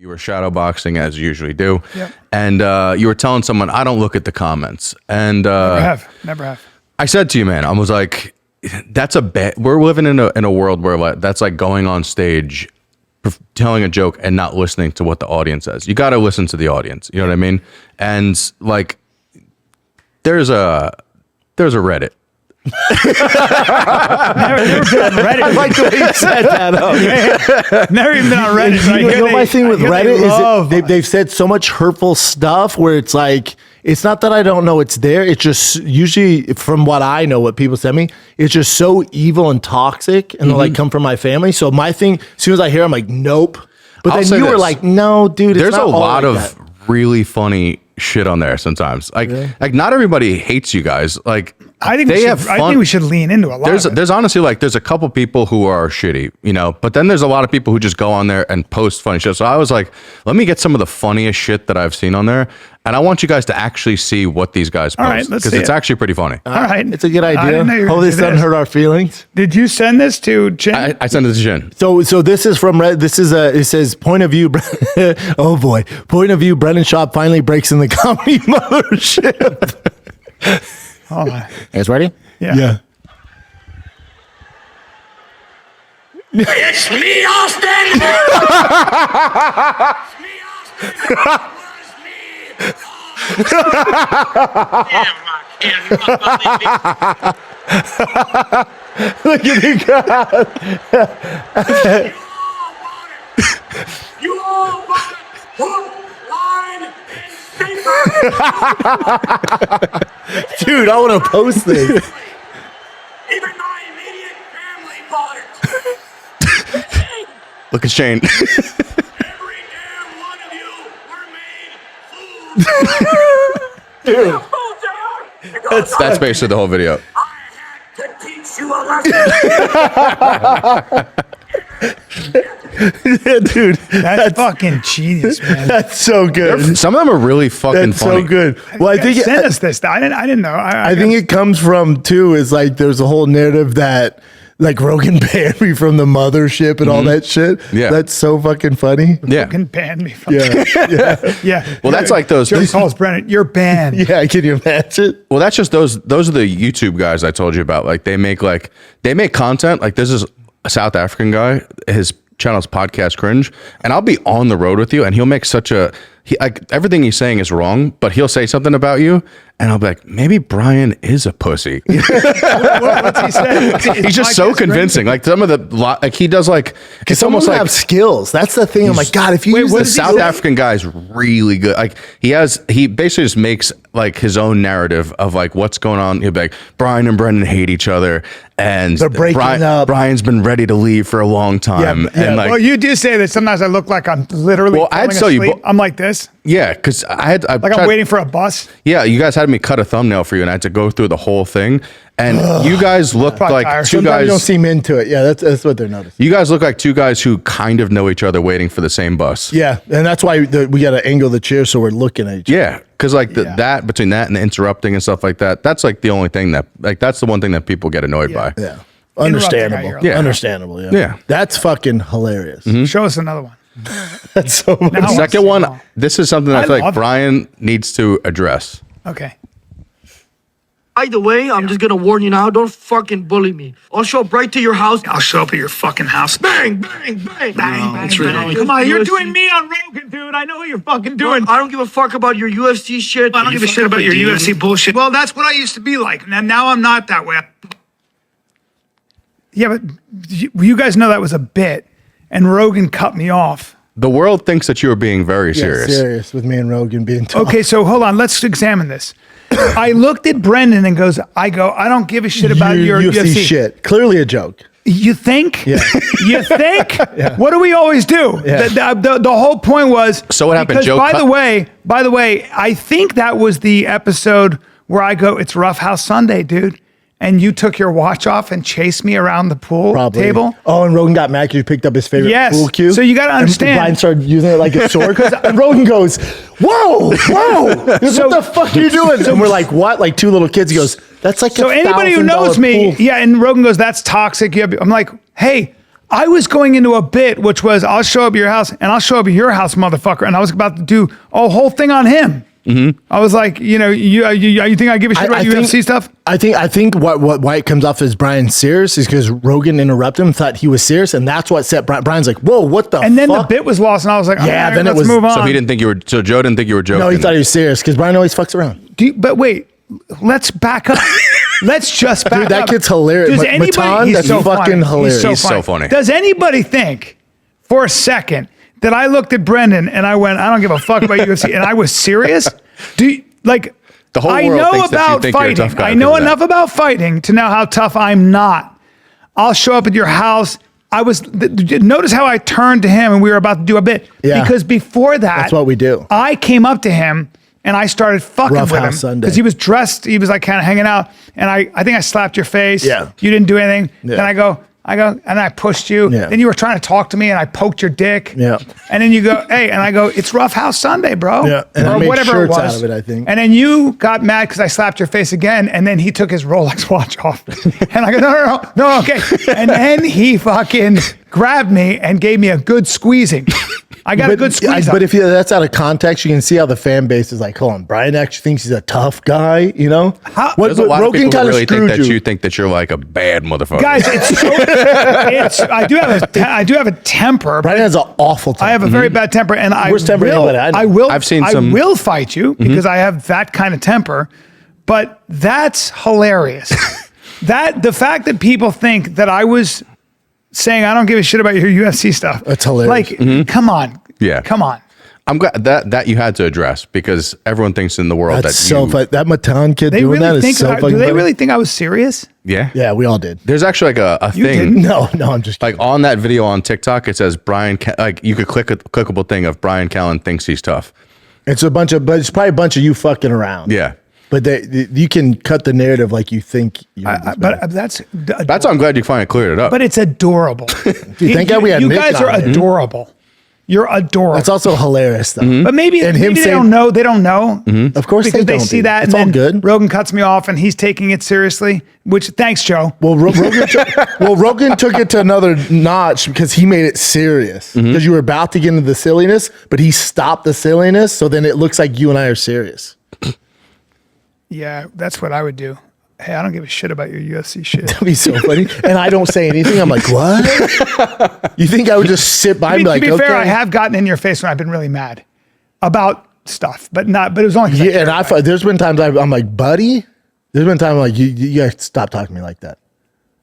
You were shadow boxing as you usually do. Yep. And you were telling someone, I don't look at the comments. And Never have. I said to you, man, I was like, that's a bad, we're living in a world where that's like going on stage, telling a joke and not listening to what the audience says. You got to listen to the audience. You know what I mean? And like, there's a Reddit. Never been on Reddit. I like the way you said that. Never even been on Reddit. So You know my thing with Reddit is they've said so much hurtful stuff where it's like, it's not that I don't know it's there. It's just usually from what I know, what people send me, it's just so evil and toxic and they'll like come from my family. So my thing, as soon as I hear, I'm like, nope. But I'll then you were like, no, dude, it's there's not a all lot like of that. really funny shit on there sometimes. Like, like not everybody hates you guys. Like, I think they have fun. I think we should lean into a lot. There's honestly like there's a couple people who are shitty, you know, but then there's a lot of people who just go on there and post funny shit. So I was like, let me get some of the funniest shit that I've seen on there, and I want you guys to actually see what these guys post. All right, let's because see it's it. actually pretty funny. All right, It's a good I idea. didn't know you were Hope gonna this do doesn't this. hurt our feelings. Did you send this to Jen? I sent it to Jen. So this is from Reddit. This is it says point of view. Oh boy, point of view. Brendan Schaub finally breaks in the Comedy Mothership. Hold on. You guys ready? Yeah. It's me, Austin! It's me, Austin! Where's me? Damn, my kid. Look at the crowd. You all want it! Hook, line, and sinker! Dude, I want to post this. Even my immediate family bought it! Look at Shane. Every damn one of you were made fools! Dude, That's basically the whole video. I had to teach you a lesson! dude, That's fucking genius, man. that's so good. Some of them are really fucking That's funny. so good. Well, I think send us this. I didn't know. I think it comes from too is like there's a whole narrative that like Rogan banned me from the mothership and all that shit. Yeah. That's so fucking funny. Yeah. can ban me from. Yeah. Yeah. Well, that's like those. Joe calls Brendan. You're banned. Yeah, can you imagine? Well, that's just those are the YouTube guys I told you about. Like they make content. Like this is a South African guy. His channel's Podcast Cringe, and I'll be on the road with you, and he'll make everything he's saying is wrong, but he'll say something about you, and I'll be like, maybe Bryan is a pussy. What's he saying? He's just so convincing. Like some of the he does like it's Some almost of them like have skills. That's the thing. I'm like, God, if you use the this South African guy's really good. Like he basically just makes like his own narrative of like what's going on. He'll be like, Bryan and Brendan hate each other, and They're breaking up. Bryan's been ready to leave for a long time. Yeah, and like, Well, you do say that sometimes I look like I'm literally. Well, I'd falling tell you, asleep. I'm like this, yeah, because like I'm waiting for a bus. Yeah, you guys had me cut a thumbnail for you, and I had to go through the whole thing. And you guys look Probably like tired. two Sometimes guys. you don't seem into it. Yeah, that's what they're noticing. You guys look like two guys who kind of know each other, waiting for the same bus. Yeah, and that's why we got to angle the chair so we're looking at each other. Yeah, because like that between that and the interrupting and stuff like that, that's like the only thing that that's the one thing that people get annoyed by. Yeah. Understandable. Interrupting, Yeah. Understandable. Yeah. Yeah. That's fucking hilarious. Show us another one. That's so much. Now- Second one, this is something that I feel like love it. Bryan needs to address. Okay. Either way, I'm just gonna warn you now, don't fucking bully me. I'll show up right to your house. I'll show up at your fucking house. Bang, bang, bang, bang, it's really- bang. Come on, you're UFC. doing me on Rogan, dude. I know what you're fucking doing. I don't give a fuck about your UFC shit. I don't give a shit about your UFC bullshit. Well, that's what I used to be like. And now I'm not that way. Yeah, but you guys know that was a bit, and Rogan cut me off. The world thinks that you are being very serious. Serious with me and Rogan being tough. Okay, so hold on. Let's examine this. I looked at Brendan and I don't give a shit about your UFC shit. Clearly a joke. You think? Yeah. You think? What do we always do? Yeah. The whole point was. So what happened, because Joe by the way, I think that was the episode where I go, it's Roughhouse Sunday, dude. And you took your watch off and chased me around the pool table. Oh, and Rogan got mad because you picked up his favorite pool cue. So you got to understand. And Bryan started using it like a sword. Because Rogan goes, whoa. What the fuck are you doing? And we're like, what? Like two little kids. He goes, that's like so a anybody who knows $1,000 me, pool. yeah, and Rogan goes, that's toxic. I'm like, hey, I was going into a bit, which was, I'll show up at your house and I'll show up at your house, motherfucker. And I was about to do a whole thing on him. I was like, you think I give a shit about UFC stuff? I think why it comes off as Bryan serious is because Rogan interrupted him, thought he was serious, and that's what set Bryan's like, whoa, what the? And then fuck? the bit was lost, and I was like, yeah, then let's move on. So he didn't think you were. So Joe didn't think you were joking. No, he thought he was serious because Bryan always fucks around. But wait, let's back up. Let's just back up. Dude, that kid's hilarious. Matan, that's so fucking hilarious. He's so funny. Does anybody think for a second that I looked at Brendan and I went, I don't give a fuck about UFC, and I was serious? The whole I world know thinks that you about think you're a fighting. tough guy I know because of enough that. about fighting to know how tough I'm not. I'll show up at your house. Notice how I turned to him and we were about to do a bit. Yeah. Because before that, That's what we do. I came up to him and I started fucking with him. Roughhouse Sunday. Because he was dressed, he was like kind of hanging out. And I think I slapped your face. Yeah. You didn't do anything. Yeah. Then I go, and I pushed you. Yeah. Then you were trying to talk to me and I poked your dick. Yeah. And then you go, hey, and I go, it's Roughhouse Sunday, bro. Yeah. And I or made whatever shirts it was. out of it, I think. And then you got mad because I slapped your face again. And then he took his Rolex watch off. And I go, no, okay. And then he fucking grabbed me and gave me a good squeezing. I got a good squeeze. But if that's out of context, you can see how the fan base is like, hold on, Bryan actually thinks he's a tough guy, you know? There's a lot of people who really think screwed that you think that you're like a bad motherfucker. Guys, I do have a temper. Bryan has an awful temper. I have a very bad temper, and Worst temper anybody I know. I will fight you because I have that kind of temper. But that's hilarious. The fact that people think that I was saying I don't give a shit about your UFC stuff. That's hilarious. Like, come on. Yeah. Come on. I'm glad that you had to address because everyone thinks in the world That's that so you, funny. That Matan kid They doing really that think, is so fucking do they funny. really think I was serious? Yeah. Yeah, we all did. There's actually like a You thing. didn't? No, I'm just Like on that video on TikTok, it says like you could click a clickable thing of Bryan Callen thinks he's tough. it's but it's probably a bunch of you fucking around. Yeah. But you can cut the narrative like you think you're this But bad. that's Why I'm glad you finally cleared it up. But it's adorable. thank God we had you Nick guys on are here. adorable. You're adorable. That's also hilarious though. But maybe And him they saying- don't know. They don't know. Of course because they don't, see dude. that. It's and all then good. Rogan cuts me off, and he's taking it seriously. Which thanks, Joe. Well, Rogan took it to another notch because he made it serious. Because you were about to get into the silliness, but he stopped the silliness, so then it looks like you and I are serious. Yeah, that's what I would do. Hey, I don't give a shit about your UFC shit. That'd be so funny. And I don't say anything. I'm like, what? You think I would just sit by and be like, to be okay. fair, I have gotten in your face when I've been really mad about stuff, but it was only 'cause I Yeah, cared and about it. there's been times I'm like, buddy. There's been times I'm like, you guys stop talking to me like that.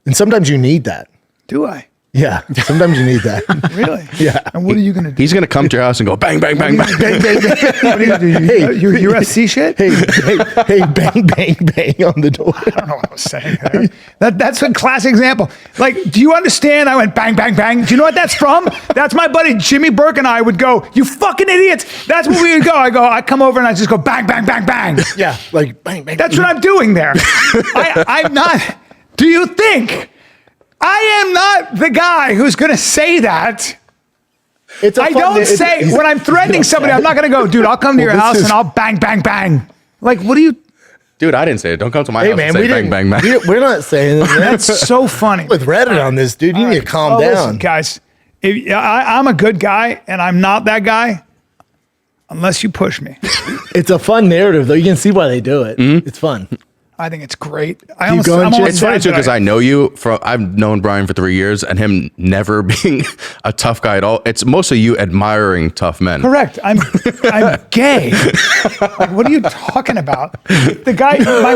And sometimes you need that. Do I? Yeah, sometimes you need that. Really? Yeah. And what are you going to do? he's gonna come to your house and go bang bang bang bang. Bang, bang, bang. What are you going to do? Hey. Your UFC shit? Hey, bang, bang, bang on the door. I don't know what I was saying there. That's a classic example. Like, do you understand? I went bang, bang, bang. Do you know what that's from? That's my buddy Jimmy Burke and I would go, you fucking idiots. That's what we would go. I come over and I just go bang, bang, bang, bang. Yeah, like bang, bang. That's what I'm doing there. I'm not. Do you think I am not the guy who's going to say that? It's a I fun- don't say when I'm threatening somebody, I'm not going to go, dude, I'll come to your this house is- and I'll bang, bang, bang. Like, what do you? Dude, I didn't say it. Don't come to my Hey house man, and we say bang didn't. bang bang. We're not saying that. That's so funny. with Reddit on this, dude. You need to calm Oh, down. listen, guys. I'm a good guy and I'm not that guy unless you push me. It's a fun narrative, though. You can see why they do it. It's fun. I think it's great. Keep going, Chip. It's funny too because I know you from. I've known Bryan for 3 years, and him never being a tough guy at all. It's mostly you admiring tough men. Correct. I'm gay. Like, what are you talking about? The guy, my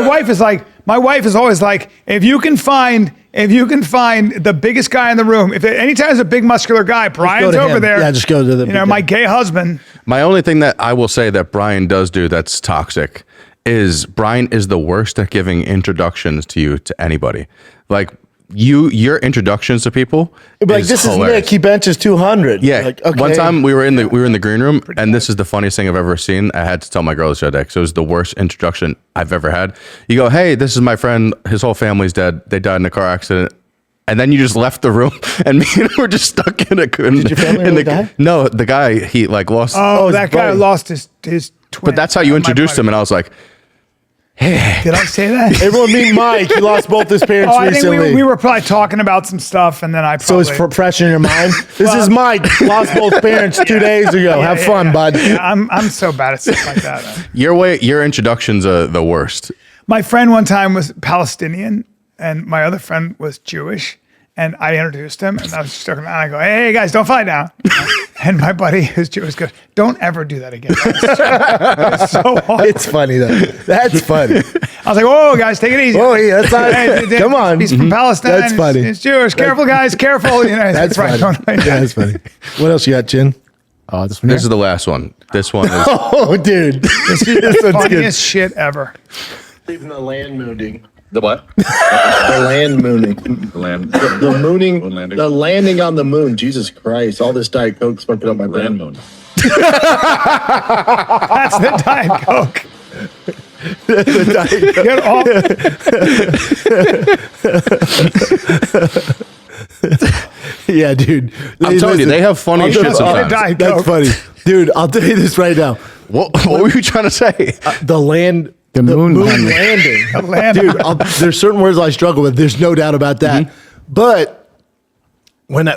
wife is always like, if you can find the biggest guy in the room, anytime there's a big muscular guy, Brian's to over him. there. Yeah, just go to the big my guy. gay husband. My only thing that I will say that Bryan does do that's toxic is Bryan is the worst at giving introductions to you to anybody. Like your introductions to people. Like this hilarious. is Nick. He benches 200. Yeah. Like, okay. One time we were in the green room, and this is the funniest thing I've ever seen. I had to tell my girl this other day because it was the worst introduction I've ever had. You go, hey, this is my friend. His whole family's dead. They died in a car accident. And then you just left the room, and me and him were just stuck in a. Did your family really die? No, the guy he like lost. Oh, his that guy buddy. lost his twin. But that's how you My introduced buddy. him, and I was like, Did I say that? Everyone meet Mike. He lost both his parents Oh, I think recently. we were probably talking about some stuff, and then I so probably... it's fresh in your mind. This is Mike. Lost both parents 2 days ago. Have fun, bud. Yeah, I'm so bad at stuff like that. Your introductions are the worst. My friend one time was Palestinian, and my other friend was Jewish, and I introduced him, and I was just talking about, and I go, hey, guys, don't fight now. And my buddy who's Jewish goes, don't ever do that again. It's so hard. It's funny, though. That's funny. I was like, "Oh, guys, take it easy." Oh, yeah, that's not, come on. He's from Palestine. That's funny. He's Jewish. Careful, guys. Careful. You know, That's right. funny. Yeah, that's funny. What else you got, Chin? Oh, this one. This is the last one. This one is Oh, dude. This The one's good. funniest shit ever. Even the land mooning. The what? The land mooning. The land. The mooning. Moon landing. The landing on the moon. Jesus Christ. All this Diet Coke's fucking up my Land brain. moon. That's the Diet Coke. Get off. Yeah, dude. I'm telling you, they have funny I'll shit just- sometimes. Diet That's Coke. funny. Dude, I'll tell you this right now. What were you trying to say? The land. The moon landing. landing. Dude, there's certain words I struggle with. There's no doubt about that. But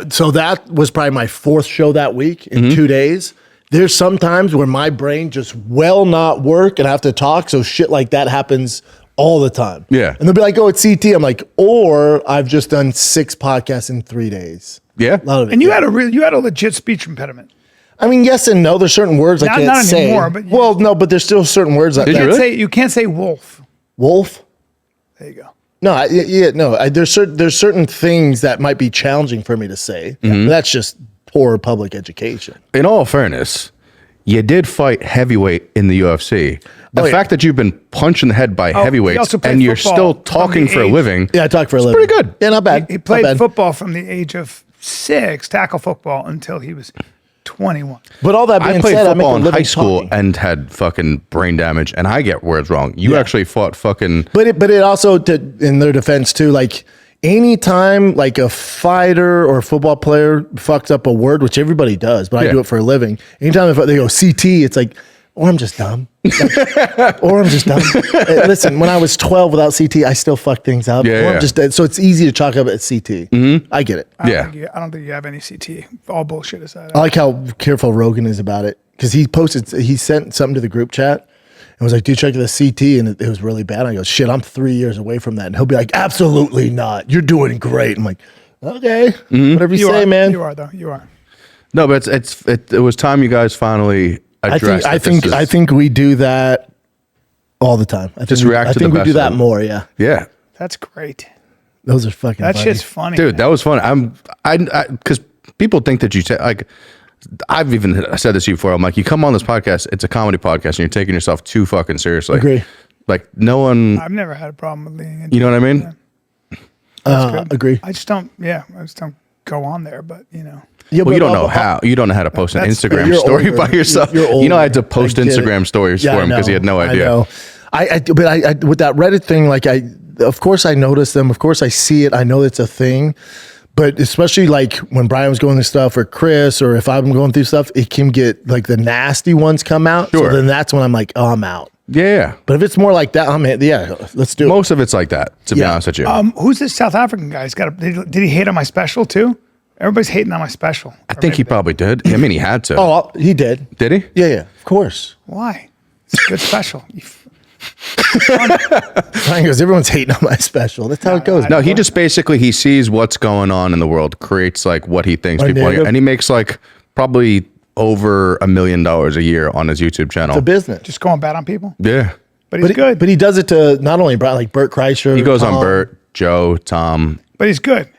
so that was probably my 4th show that week in 2 days. There's some times where my brain just will not work and I have to talk. So shit like that happens all the time. Yeah. And they'll be like, oh, it's CT. I'm like, or I've just done 6 podcasts in 3 days. Yeah. A lot of it. And you yeah. had a legit speech impediment. I mean, yes and no. There's certain words I Not- can't not say. anymore, but you- well, no, but there's still certain words that Did you really? You can't say wolf. wolf. There you go. No, there's certain things that might be challenging for me to say. Mm-hmm. But that's just poor public education. In all fairness, you did fight heavyweight in the UFC. The Oh, yeah. fact that you've been punched in the head by he heavyweights also played and you're football still from talking the for a age- living. Yeah, I talk for a living. pretty good. Yeah, not bad. He Not played bad. football from the age of 6, tackle football, until he was 21. But all that being I played said, I make a football in living high school talking. and had fucking brain damage, and I get words wrong. You actually fought fucking. But it also, in their defense too, like anytime like a fighter or a football player fucks up a word, which everybody does, but I Yeah. do it for a living. Anytime they go CT, it's like, or I'm just dumb. Or I'm just dumb. Listen, when I was 12 without CT, I still fucked things up. Yeah, Or yeah. I'm just dead. So it's easy to chalk up at CT. I get it. I Yeah. don't think you have any CT. All bullshit aside. I like how careful Rogan is about it because he sent something to the group chat and was like, "Dude, check the CT," and it was really bad. I go, "Shit, I'm 3 years away from that," and he'll be like, "Absolutely not. You're doing great." I'm like, "Okay, whatever you say, are, man." You are though. You are. No, but it was time you guys finally addressed. I think we do that all the time. Just react I to think the we do best that of them. more. Yeah, Yeah. That's great. those are fucking. That funny. shit's funny, Dude, man. that was fun. Because people think that you take, like, I've even said this to you before. I'm like, you come on this podcast, it's a comedy podcast, and you're taking yourself too fucking seriously. Agree. Like, no one, I've never had a problem with leaning into. you know what I mean? Agree. I just don't. Yeah, I just don't go on there. But you know, Yeah, Well, you but don't know how. You don't know how to post an That's- Instagram You're story older. by yourself. You're You know, I had older. to post I get it. Instagram stories Yeah, for I him because he had no know. idea. I know. But I with that Reddit thing, like of course I notice them. Of course I see it. I know it's a thing. But especially like when Brian was going through stuff, or Chris, or if I'm going through stuff, it can get like the nasty ones come out. Sure. So then that's when I'm like, oh, I'm out. Yeah. But if it's more like that, I'm in. Yeah, let's do it. Most of it's like that, to be Yeah. honest with you. who's this South African guy? Did he hate on my special too? Everybody's hating on my special. I think he probably did. I mean, he had to. Oh, he did. Did he? Yeah, of course. Why? It's a good special. Brian goes, everyone's hating on my special. That's how it goes. No, he just basically, he sees what's going on in the world, creates like what he thinks A people want, narrative. and he makes like probably over $1 million a year on his YouTube channel. It's a business. Just going bad on people. Yeah. But he's But good. But he does it to not only Brian, like Bert Kreischer. He goes on Tom. Bert, Joe, Tom. But he's good.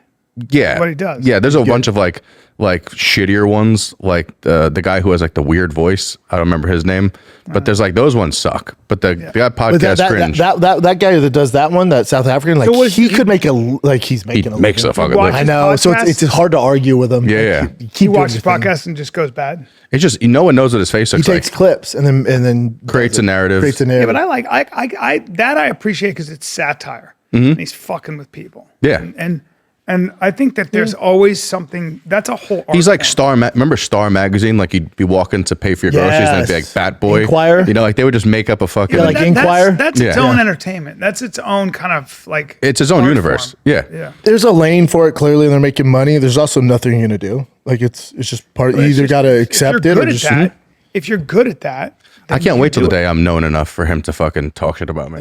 Yeah. What he does. Yeah, there's a bunch of like shittier ones, like the guy who has like the weird voice. I don't remember his name, but there's like those ones suck. But the But podcast cringe. that guy that does that one, that South African, like So what is he he- could make he's he making a makes a living. fucking Watch living. I know, so it's hard to argue with him. Yeah, Like, yeah. you keep He doing watches your thing. podcasts and just goes bad. It's just no one knows what his face He looks takes like. clips and then Creates a narrative. Creates a Yeah, narrative. but I appreciate because it's satire and he's fucking with people. Yeah. And And I think that there's always something. That's a whole. He's art like form. remember Star Magazine? Like you'd be walking to pay for your groceries and it'd be like Yes. Fat Boy. Inquirer? You know, like they would just make up a fucking. Yeah, like Inquirer? That's its Yeah. own entertainment. That's its own kind of like. It's its own art universe. form. Yeah. Yeah. There's a lane for it. Clearly, they're making money. There's also nothing you're gonna do. Like it's just part. You either got to accept If you're it or good just. at that, if you're good at that, I can't wait till the day I'm known enough for him to fucking talk shit about me.